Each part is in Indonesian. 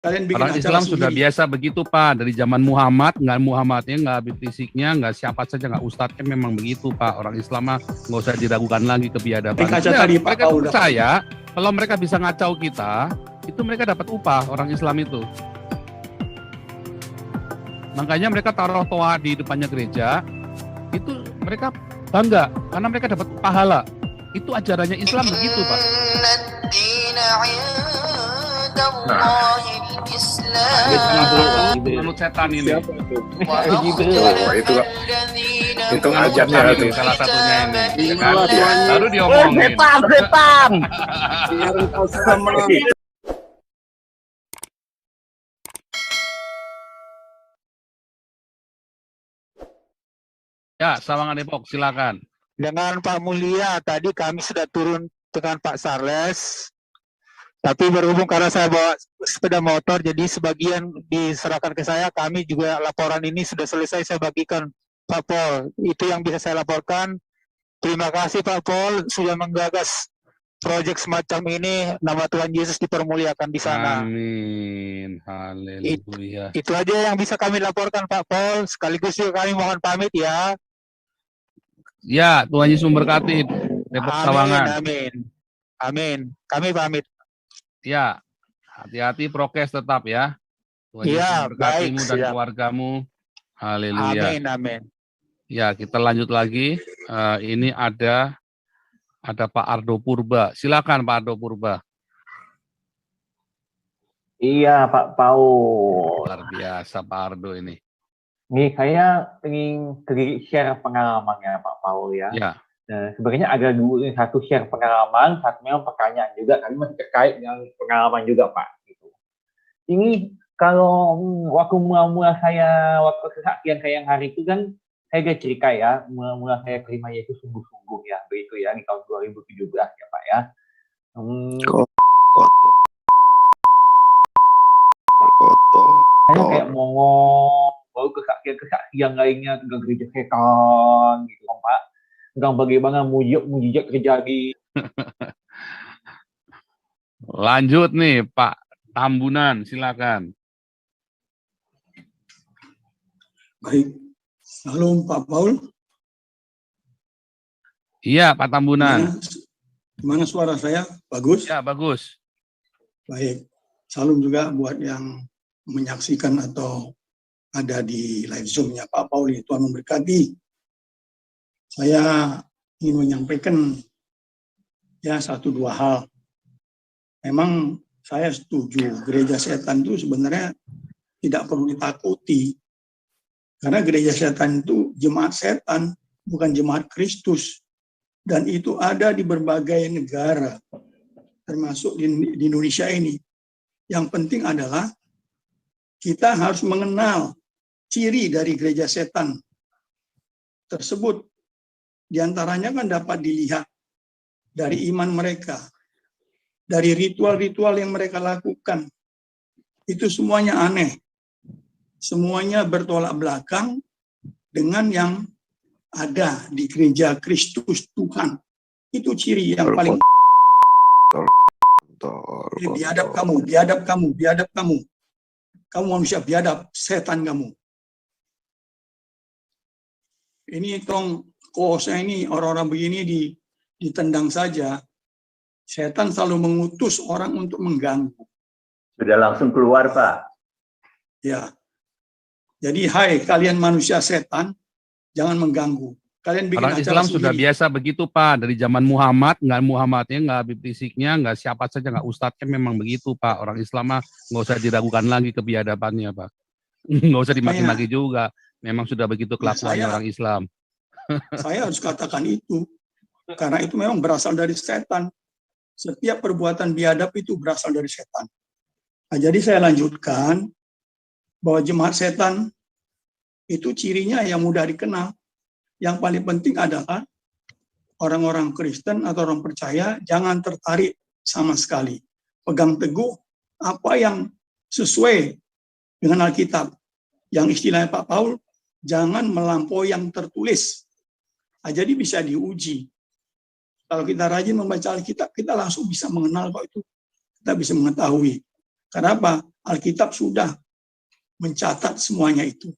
Kalian bikin Orang acara Islam sendiri. sudah biasa begitu Pak, dari zaman Muhammad, nggak Muhammadnya, nggak Habib Risiknya, nggak siapa saja, nggak Ustadznya, memang begitu Pak. Orang Islam mah nggak usah diragukan lagi kebiadaban. Kaca tadi Pak Mereka tuh Paul. percaya kalau mereka bisa ngacau kita, itu mereka dapat upah, orang Islam itu. Makanya mereka taruh toa di depannya gereja, itu mereka bangga karena mereka dapat pahala. Itu ajarannya Islam begitu Pak. Menurut setan ini. Itu ajarnya ini tuh. salah satunya ini. Baru diomongin. Setan. Ya, Sawangan Depok, silakan. Dengan Pak Mulia, tadi kami sudah turun dengan Pak Sarles. Tapi berhubung karena saya bawa sepeda motor, jadi sebagian diserahkan ke saya. Kami juga laporan ini sudah selesai, saya bagikan Pak Pol. Itu yang bisa saya laporkan. Terima kasih Pak Pol sudah menggagas proyek semacam ini. Nama Tuhan Yesus dipermuliakan di sana. Amin. Haleluya. Itu aja yang bisa kami laporkan Pak Pol. Sekaligus juga kami mohon pamit ya. Ya, Tuhan Yesus memberkati Depok Sawangan. Amin. Amin. Kami pamit. Ya, hati-hati prokes tetap ya. Tuhan Yesus Ya, memberkatimu baik, dan siap. keluargamu. Haleluya. Amin, amin. Ya, kita lanjut lagi. Ini ada Pak Ardo Purba. Silakan Pak Ardo Purba. Iya, Pak Paul. Luar biasa Pak Ardo ini. Nih, saya ingin share pengalamannya Pak Paul ya. Ya. Nah, sebenarnya ada dua, satu share pengalaman, satu memang pertanyaan juga, tapi masih terkait dengan pengalaman juga Pak. Gitu. Ini kalau waktu mula-mula saya, waktu kesaksian saya yang hari itu kan, saya udah cerita ya, mula-mula saya terima Yesus sungguh-sungguh ya, begitu ya, di tahun 2017 ya Pak ya. Saya kayak mongol, baru kesaksian lainnya ke gereja setan gitu Pak. Tentang bagaimana mujizat terjadi. Lanjut nih Pak Tambunan, silakan. Baik. Halo Pak Paul. Iya Pak Tambunan. Gimana suara saya? Bagus? Ya, bagus. Baik. Salam juga buat yang menyaksikan atau ada di live Zoom-nya Pak Paul. Tuhan memberkati. Saya ingin menyampaikan ya satu dua hal. Memang saya setuju gereja setan itu sebenarnya tidak perlu ditakuti. Karena gereja setan itu jemaat setan, bukan jemaat Kristus. Dan itu ada di berbagai negara, termasuk di Indonesia ini. Yang penting adalah kita harus mengenal ciri dari gereja setan tersebut. Di antaranya kan dapat dilihat dari iman mereka, dari ritual-ritual yang mereka lakukan. Itu semuanya aneh. Semuanya bertolak belakang dengan yang ada di gereja Kristus Tuhan. Itu ciri yang paling. Biadab kamu, biadab kamu, biadab kamu. Kamu manusia biadab, setan kamu. Ini saya ini orang-orang begini ditendang saja. Setan selalu mengutus orang untuk mengganggu. Sudah langsung keluar, Pak. Ya. Jadi, hai kalian manusia setan, jangan mengganggu. Kalian bikin Orang Islam sudah biasa begitu Pak. Dari zaman Muhammad, nggak Muhammadnya, nggak Habib Risiknya, nggak siapa saja, nggak Ustadznya, memang begitu Pak. Orang Islam mah nggak usah diragukan lagi kebiadabannya Pak. Nggak usah dimaki-maki juga. Memang sudah begitu kelakuannya orang Islam. Saya harus katakan itu. Karena itu memang berasal dari setan. Setiap perbuatan biadab itu berasal dari setan. Nah, jadi saya lanjutkan bahwa jemaat setan itu cirinya yang mudah dikenal. Yang paling penting adalah orang-orang Kristen atau orang percaya jangan tertarik sama sekali. Pegang teguh apa yang sesuai dengan Alkitab. Yang istilahnya Pak Paul, jangan melampaui yang tertulis. Nah, jadi bisa diuji. Kalau kita rajin membaca Alkitab, kita langsung bisa mengenal kok itu. Kita bisa mengetahui. Karena apa? Alkitab sudah mencatat semuanya itu.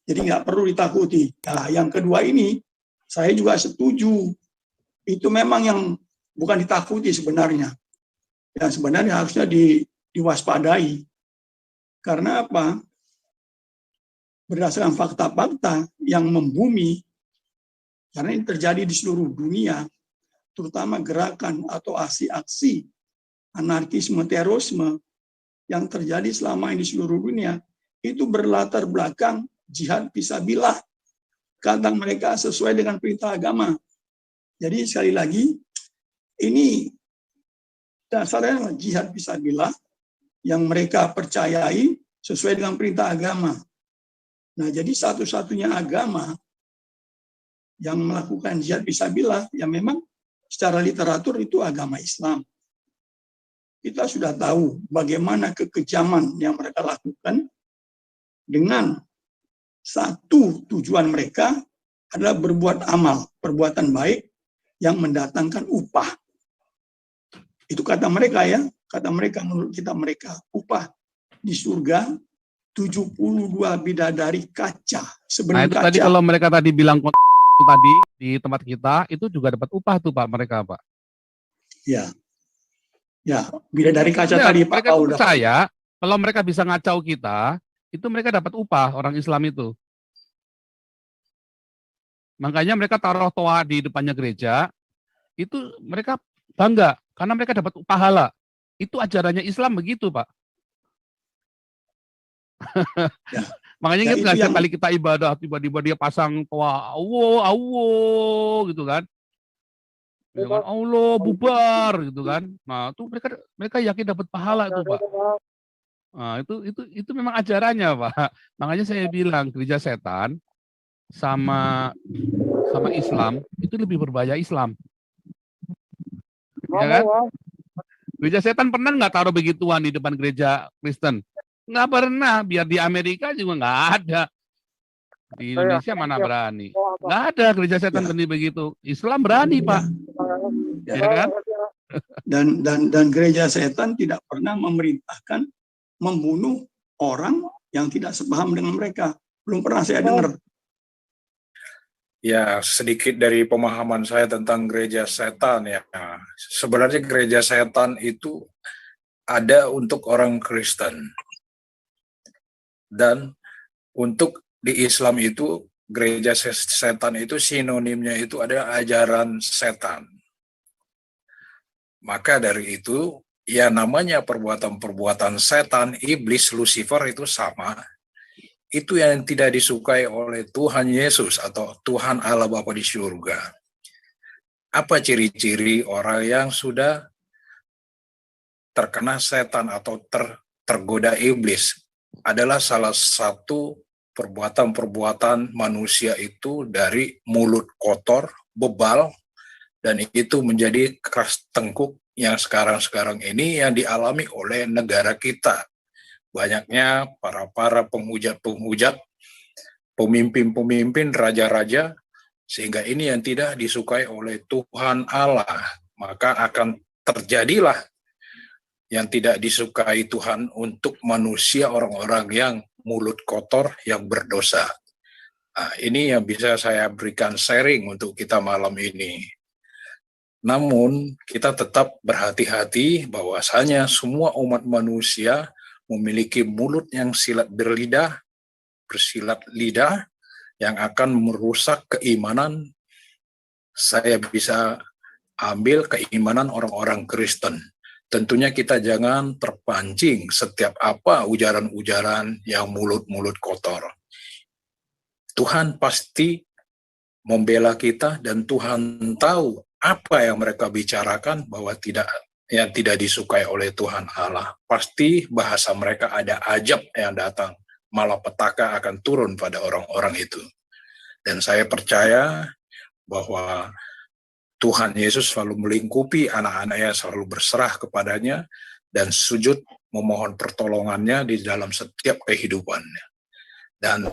Jadi nggak perlu ditakuti. Nah, yang kedua ini, saya juga setuju. Itu memang yang bukan ditakuti sebenarnya. Yang sebenarnya harusnya diwaspadai. Karena apa? Berdasarkan fakta-fakta yang membumi, karena ini terjadi di seluruh dunia, terutama gerakan atau aksi-aksi anarkisme, terorisme yang terjadi selama ini di seluruh dunia, itu berlatar belakang jihad fisabilillah. Kata mereka sesuai dengan perintah agama. Jadi sekali lagi, ini dasarnya jihad fisabilillah yang mereka percayai sesuai dengan perintah agama. Nah, jadi satu-satunya agama yang melakukan jihad fisabilillah yang memang secara literatur itu agama Islam. Kita sudah tahu bagaimana kekejaman yang mereka lakukan dengan satu tujuan mereka adalah berbuat amal, perbuatan baik yang mendatangkan upah. Itu kata mereka ya, kata mereka menurut kita mereka. Upah di surga 72 bidadari kaca, sebelum itu kaca. tadi kalau mereka tadi bilang tadi di tempat kita, itu juga dapat upah tuh Pak mereka Pak. Ya, ya bidadari kaca Ya, tadi Pak mereka Paul. percaya kalau mereka bisa ngacau kita, itu mereka dapat upah orang Islam itu. Makanya mereka taruh toa di depannya gereja, itu mereka bangga karena mereka dapat pahala. Itu ajarannya Islam begitu Pak. Ya. Makanya Ya, ingat nggak itu setiap yang- kali kita ibadah tiba-tiba dia pasang toa Allah gitu kan. Gitu kan, Allah bubar gitu kan. Nah, itu mereka yakin dapat pahala itu, Pak. Nah, itu memang ajarannya, Pak. Makanya saya bilang gereja setan sama Islam itu lebih berbahaya Islam. Ya kan? Gereja setan pernah nggak taruh begituan di depan gereja Kristen? Nggak pernah. Biar di Amerika juga nggak ada. Di Indonesia mana berani? Nggak ada gereja setan berani begitu. Islam berani, Pak. Ya. Ya kan? Dan gereja setan tidak pernah memerintahkan membunuh orang yang tidak sepaham dengan mereka. Belum pernah saya dengar. Ya, sedikit dari pemahaman saya tentang gereja setan ya. Sebenarnya gereja setan itu ada untuk orang Kristen. Dan untuk di Islam itu gereja setan itu sinonimnya itu adalah ajaran setan. Maka dari itu, ya namanya perbuatan-perbuatan setan, iblis, Lucifer itu sama. Itu yang tidak disukai oleh Tuhan Yesus atau Tuhan Allah Bapa di surga. Apa ciri-ciri orang yang sudah terkena setan atau tergoda iblis? Adalah salah satu perbuatan-perbuatan manusia itu dari mulut kotor, bebal, dan itu menjadi keras tengkuk yang sekarang-sekarang ini yang dialami oleh negara kita. Banyaknya para penghujat-penghujat, pemimpin-pemimpin, raja-raja, sehingga ini yang tidak disukai oleh Tuhan Allah. Maka akan terjadilah yang tidak disukai Tuhan untuk manusia, orang-orang yang mulut kotor, yang berdosa. Nah, ini yang bisa saya berikan sharing untuk kita malam ini. Namun, kita tetap berhati-hati bahwasanya semua umat manusia memiliki mulut yang bersilat lidah, yang akan merusak keimanan. Saya bisa ambil keimanan orang-orang Kristen. Tentunya kita jangan terpancing setiap apa ujaran-ujaran yang mulut-mulut kotor. Tuhan pasti membela kita dan Tuhan tahu apa yang mereka bicarakan bahwa yang tidak disukai oleh Tuhan Allah. Pasti bahasa mereka ada ajab yang datang, malapetaka akan turun pada orang-orang itu. Dan saya percaya bahwa Tuhan Yesus selalu melingkupi anak-anaknya, selalu berserah kepadanya, dan sujud memohon pertolongannya di dalam setiap kehidupannya. Dan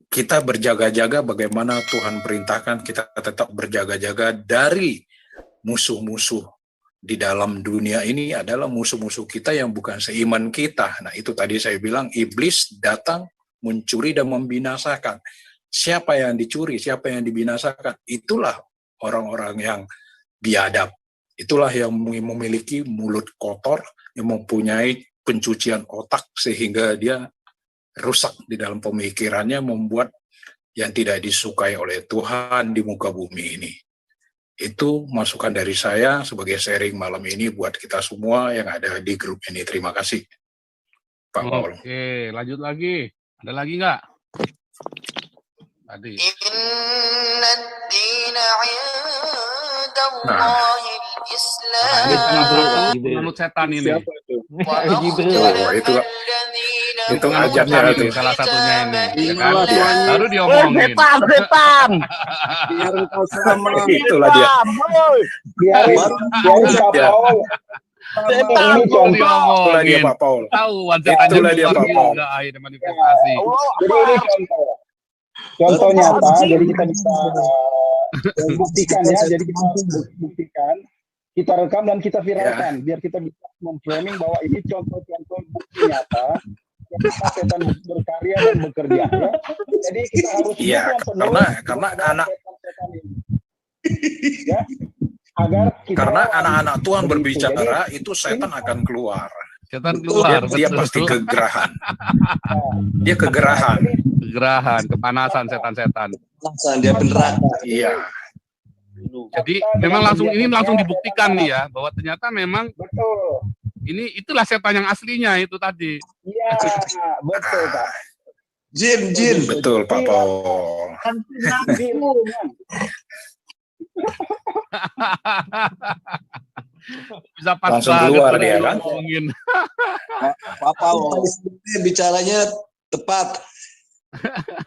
kita berjaga-jaga bagaimana Tuhan perintahkan, kita tetap berjaga-jaga dari musuh-musuh di dalam dunia ini adalah musuh-musuh kita yang bukan seiman kita. Nah, itu tadi saya bilang iblis datang mencuri dan membinasakan. Siapa yang dicuri, siapa yang dibinasakan? Itulah orang-orang yang biadab. Itulah yang memiliki mulut kotor, yang mempunyai pencucian otak sehingga dia rusak di dalam pemikirannya, membuat yang tidak disukai oleh Tuhan di muka bumi ini. Itu masukan dari saya sebagai sharing malam ini buat kita semua yang ada di grup ini. Terima kasih, Pak Paul. Oke, lanjut lagi. Ada lagi nggak? Tadi. Menurut setan ini. Itu ajarnya itu. Salah satunya ini. Ya kan? Baru diomongin. Setan. Biar engkau sama. Itulah dia. Biar Pak Paul. Setan Itulah dia Pak Paul. Tahu setan Itulah dia Pak Paul. Akhirnya manifestasi. Jadi ini contoh nyata. Jadi kita bisa buktikan ya. Jadi kita buktikan. Kita rekam dan kita viralkan. Biar kita bisa memframing bahwa ini contoh-contoh bukti nyata. Setan berkarya dan bekerja. Ya. Jadi kita harus karena anak ya, agar kita, karena anak-anak Tuhan berbicara itu setan akan keluar. Setan keluar. Dia pasti kegerahan. Dia kegerahan. Kegerahan, kepanasan setan-setan. Dia beneran. Iya. Jadi memang langsung dibuktikan nih ya bahwa ternyata memang betul. Itulah setan yang aslinya itu tadi. Iya, betul Pak. Jin. Betul Pak Paul. Bisa pas langsung keluar dia kan. Pak Paul bicaranya tepat.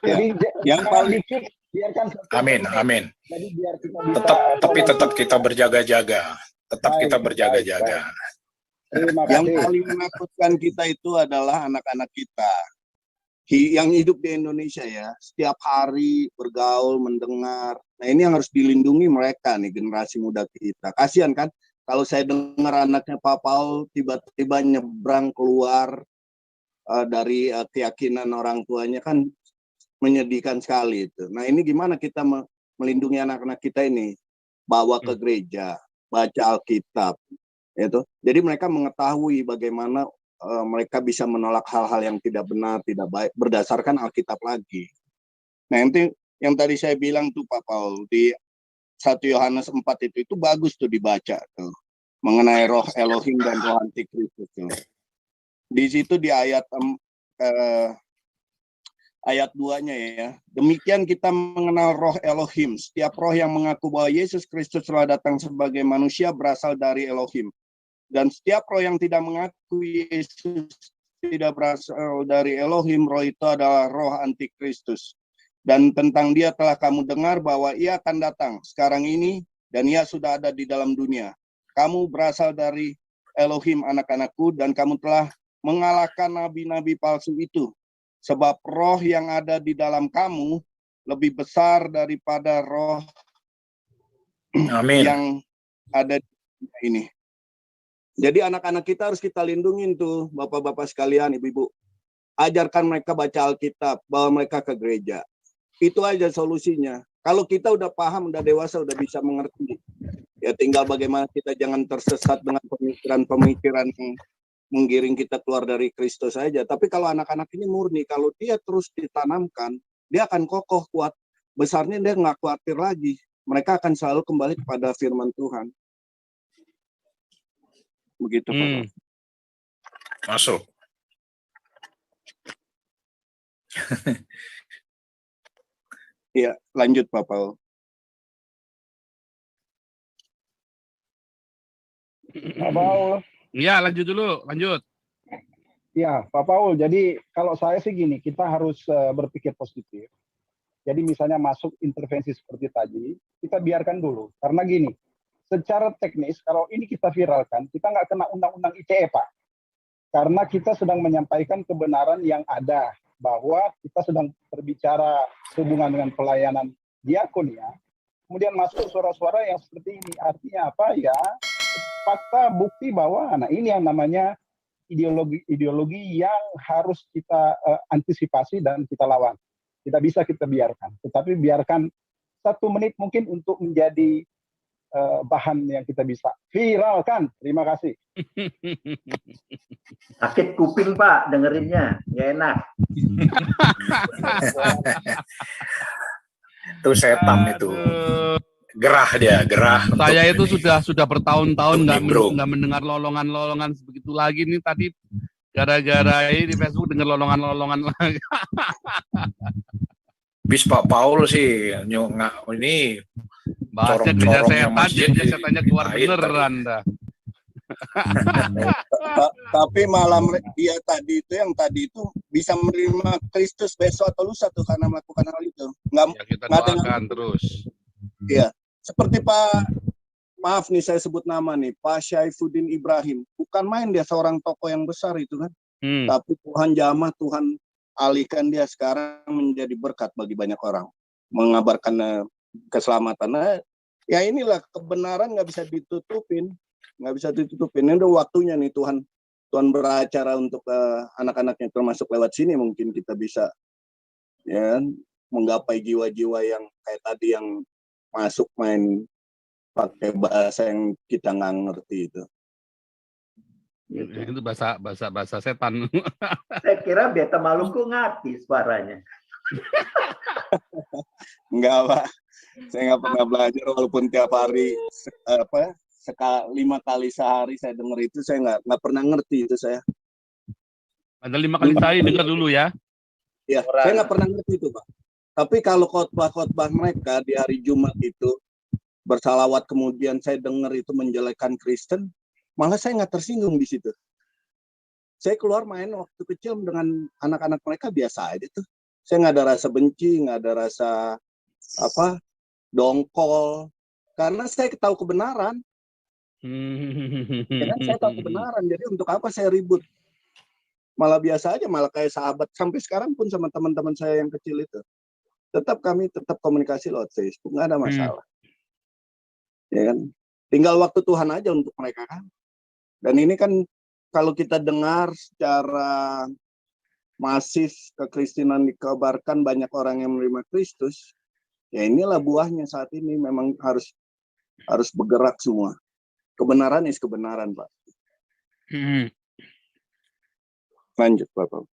Jadi yang paling biarkan. Amin. Jadi biar kita bisa tetap kita berjaga-jaga. Tetap kita berjaga-jaga. Yang paling menakutkan kita itu adalah anak-anak kita yang hidup di Indonesia ya, setiap hari bergaul, mendengar. Nah ini yang harus dilindungi mereka nih, generasi muda kita. Kasihan kan kalau saya dengar anaknya Pak Paul tiba-tiba nyebrang keluar dari keyakinan orang tuanya, kan menyedihkan sekali itu. Nah ini gimana kita melindungi anak-anak kita ini? Bawa ke gereja, baca Alkitab. Itu. Jadi mereka mengetahui bagaimana mereka bisa menolak hal-hal yang tidak benar, tidak baik berdasarkan Alkitab lagi. Nah, yang tadi saya bilang tuh Pak Paul di 1 Yohanes 4 itu bagus tuh dibaca tuh mengenai roh Elohim dan roh Antikristus tuh. Di situ di ayat 2-nya ya. Demikian kita mengenal roh Elohim. Setiap roh yang mengaku bahwa Yesus Kristus telah datang sebagai manusia berasal dari Elohim. Dan setiap roh yang tidak mengaku Yesus tidak berasal dari Elohim, roh itu adalah roh Antikristus. Dan tentang dia telah kamu dengar bahwa ia akan datang sekarang ini, dan ia sudah ada di dalam dunia. Kamu berasal dari Elohim anak-anakku, dan kamu telah mengalahkan nabi-nabi palsu itu. Sebab roh yang ada di dalam kamu lebih besar daripada roh yang ada di dunia ini. Jadi anak-anak kita harus kita lindungin tuh, bapak-bapak sekalian, ibu-ibu. Ajarkan mereka baca Alkitab, bawa mereka ke gereja. Itu aja solusinya. Kalau kita udah paham, udah dewasa, udah bisa mengerti. Ya tinggal bagaimana kita jangan tersesat dengan pemikiran-pemikiran yang menggiring kita keluar dari Kristus saja. Tapi kalau anak-anak ini murni, kalau dia terus ditanamkan, dia akan kokoh, kuat. Besarnya dia nggak khawatir lagi. Mereka akan selalu kembali kepada firman Tuhan. Begitu Pak. Masuk. Iya, lanjut Pak Paul. Pak Paul. Iya, lanjut dulu, lanjut. Ya, Pak Paul. Jadi kalau saya sih gini, kita harus berpikir positif. Jadi misalnya masuk intervensi seperti tadi, kita biarkan dulu. Karena gini, secara teknis, kalau ini kita viralkan, kita nggak kena undang-undang ITE, Pak. Karena kita sedang menyampaikan kebenaran yang ada, bahwa kita sedang berbicara hubungan dengan pelayanan diakonia, kemudian masuk suara-suara yang seperti ini. Artinya apa ya? fakta bukti bahwa nah ini yang namanya ideologi yang harus kita antisipasi dan kita lawan. Tidak bisa kita biarkan, tetapi biarkan 1 menit mungkin untuk menjadi bahan yang kita bisa viralkan. Terima kasih. Sakit kuping Pak dengerinnya, nggak enak. Itu setan itu. Gerah dia, gerah. Saya untuk itu ini. sudah bertahun-tahun Untuk nggak nimbrung. mendengar lolongan-lolongan begitu lagi nih tadi gara-gara ini di Facebook dengar lolongan-lolongan lagi. Bis Pak Paul sih ini Bahasnya gereja corong-corongnya setan, masjid jadinya setannya keluar ditain beneran tadi. dah. Tapi malam dia tadi itu bisa menerima Kristus besok atau lusa tuh karena melakukan hal itu. Ya, kita nggak ada yang doakan terus. Iya, seperti maaf nih saya sebut nama nih, Pak Syaifuddin Ibrahim. Bukan main dia seorang tokoh yang besar itu kan. Tapi Tuhan jamah, Tuhan alihkan dia sekarang menjadi berkat bagi banyak orang. Mengabarkan keselamatan. Nah, ya inilah kebenaran nggak bisa ditutupin. Nggak bisa ditutupin. Ini udah waktunya nih Tuhan beracara untuk anak-anaknya, termasuk lewat sini mungkin kita bisa ya menggapai jiwa-jiwa yang kayak tadi yang masuk main pakai bahasa yang kita nggak ngerti itu. Gitu. Itu bahasa setan. Saya kira Beta Maluku ngerti suaranya. Enggak Pak, saya nggak pernah belajar walaupun tiap hari 5 kali sehari saya dengar itu, saya nggak pernah ngerti itu saya. Ada 5 kali sehari dengar dulu ya. Ya, saya nggak pernah ngerti itu Pak. Tapi kalau khotbah-khotbah mereka di hari Jumat itu bersalawat kemudian saya dengar itu menjelekkan Kristen, malah saya nggak tersinggung di situ. Saya keluar main waktu kecil dengan anak-anak mereka biasa aja tuh. Saya nggak ada rasa benci, nggak ada rasa dongkol, karena saya tahu kebenaran. Ya kan, saya tahu kebenaran, jadi untuk apa saya ribut? Malah biasa aja, malah kayak sahabat. Sampai sekarang pun sama teman-teman saya yang kecil itu. Kami tetap komunikasi lewat Facebook, nggak ada masalah. Ya kan? Tinggal waktu Tuhan aja untuk mereka kan. Dan ini kan kalau kita dengar secara masif kekristenan dikabarkan banyak orang yang menerima Kristus, ya inilah buahnya saat ini memang harus bergerak semua. Kebenaran is kebenaran, Pak. Lanjut, Bapak.